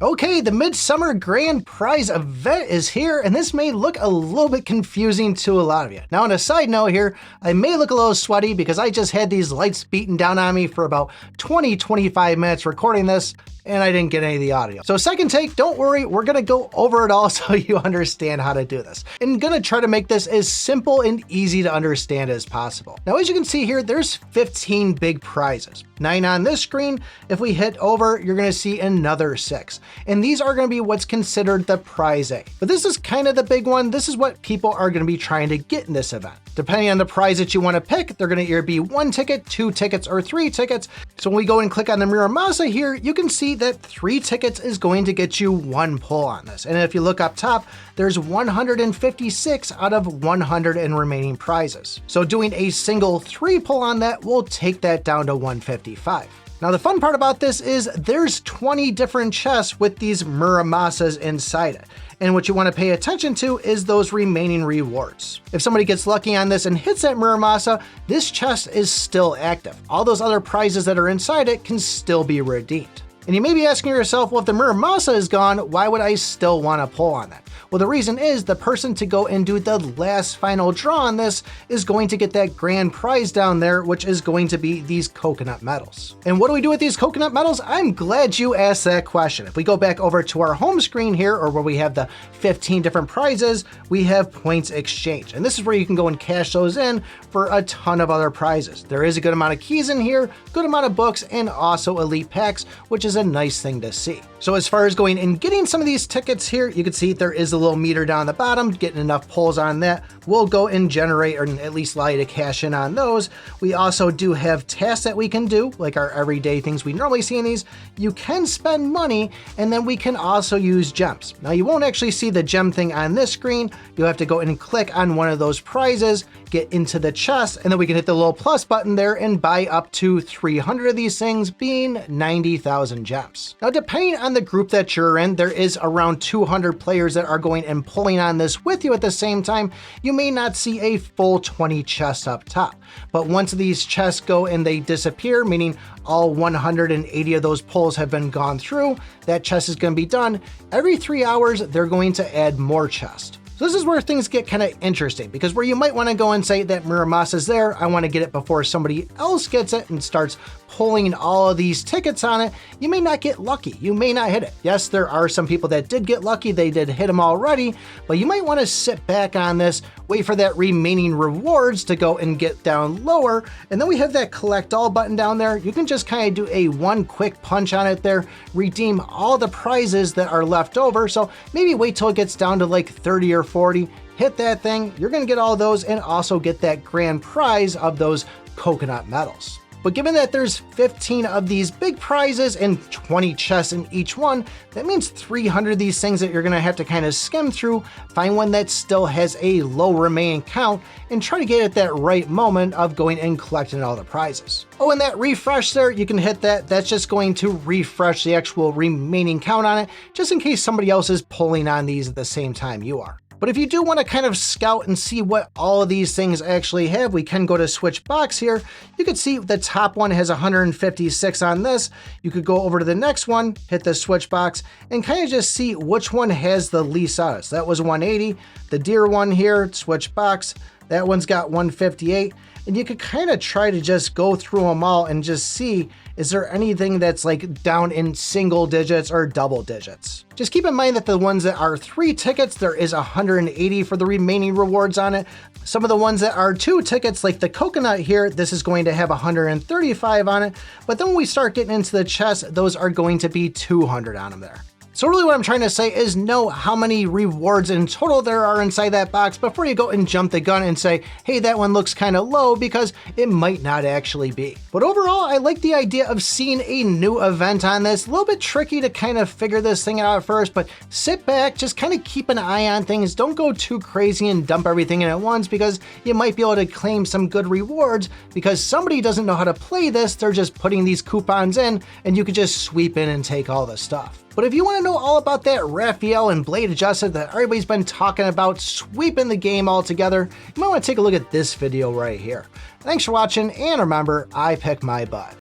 Okay, the Midsummer Grand Prize event is here, and this may look a little bit confusing to a lot of you. Now, on a side note here, I may look a little sweaty because I just had these lights beaten down on me for about 20-25 minutes recording this, and I didn't get any of the audio. So second take, don't worry, we're gonna go over it all so you understand how to do this. And gonna try to make this as simple and easy to understand as possible. Now, as you can see here, there's 15 big prizes. 9 on this screen. If we hit over, you're gonna see another 6. And these are gonna be what's considered the prize A. But this is kind of the big one. This is what people are gonna be trying to get in this event. Depending on the prize that you wanna pick, they're gonna either be 1 ticket, 2 tickets, or 3 tickets. So when we go and click on the Muramasa here, you can see that 3 tickets is going to get you 1 pull on this. And if you look up top, there's 156 out of 100 in remaining prizes. So doing a single 3 pull on that will take that down to 155. Now the fun part about this is there's 20 different chests with these Muramasas inside it. And what you want to pay attention to is those remaining rewards. If somebody gets lucky on this and hits that Muramasa, this chest is still active. All those other prizes that are inside it can still be redeemed. And you may be asking yourself, well, if the Muramasa is gone, why would I still want to pull on that? Well, the reason is the person to go and do the last final draw on this is going to get that grand prize down there, which is going to be these coconut medals. And what do we do with these coconut medals? I'm glad you asked that question. If we go back over to our home screen here, or where we have the 15 different prizes, we have points exchange. And this is where you can go and cash those in for a ton of other prizes. There is a good amount of keys in here, good amount of books, and also elite packs, which is a nice thing to see. So as far as going and getting some of these tickets here, you can see there is a little meter down the bottom. Getting enough pulls on that will go and generate, or at least allow you to cash in on those. We also do have tasks that we can do, like our everyday things we normally see in these. You can spend money, and then we can also use gems. Now you won't actually see the gem thing on this screen. You'll have to go and click on one of those prizes, get into the chest, and then we can hit the little plus button there and buy up to 300 of these things, being 90,000 gems. Now, depending on the group that you're in, there is around 200 players that are going and pulling on this with you at the same time. You may not see a full 20 chests up top, but once these chests go and they disappear, meaning all 180 of those pulls have been gone through, that chest is going to be done. Every 3 hours, they're going to add more chests. So this is where things get kind of interesting, because where you might want to go and say that Muramasa is there, I want to get it before somebody else gets it and starts pulling all of these tickets on it, you may not get lucky. You may not hit it. Yes, there are some people that did get lucky. They did hit them already, but you might want to sit back on this, wait for that remaining rewards to go and get down lower. And then we have that collect all button down there. You can just kind of do a 1 quick punch on it there, redeem all the prizes that are left over. So maybe wait till it gets down to like 30 or 40, hit that thing. You're going to get all those and also get that grand prize of those coconut medals. But given that there's 15 of these big prizes and 20 chests in each one, that means 300 of these things that you're gonna have to kind of skim through, find one that still has a low remaining count, and try to get at that right moment of going and collecting all the prizes. Oh, and that refresh there, you can hit that. That's just going to refresh the actual remaining count on it, just in case somebody else is pulling on these at the same time you are. But if you do want to kind of scout and see what all of these things actually have, we can go to switch box here. You can see the top one has 156 on this. You could go over to the next one, hit the switch box, and kind of just see which one has the least on it. So that was 180. The deer one here, switch box, that one's got 158. And you could kind of try to just go through them all and just see, is there anything that's like down in single digits or double digits? Just keep in mind that the ones that are 3 tickets, there is 180 for the remaining rewards on it. Some of the ones that are 2 tickets, like the coconut here, this is going to have 135 on it. But then when we start getting into the chest, those are going to be 200 on them there. So really what I'm trying to say is know how many rewards in total there are inside that box before you go and jump the gun and say, hey, that one looks kind of low, because it might not actually be. But overall, I like the idea of seeing a new event on this. A little bit tricky to kind of figure this thing out at first, but sit back, just kind of keep an eye on things. Don't go too crazy and dump everything in at once, because you might be able to claim some good rewards because somebody doesn't know how to play this. They're just putting these coupons in and you could just sweep in and take all the stuff. But if you want to know all about that Raphael and Blade adjusted that everybody's been talking about, sweeping the game all together, you might want to take a look at this video right here. Thanks for watching, and remember, I pick my butt.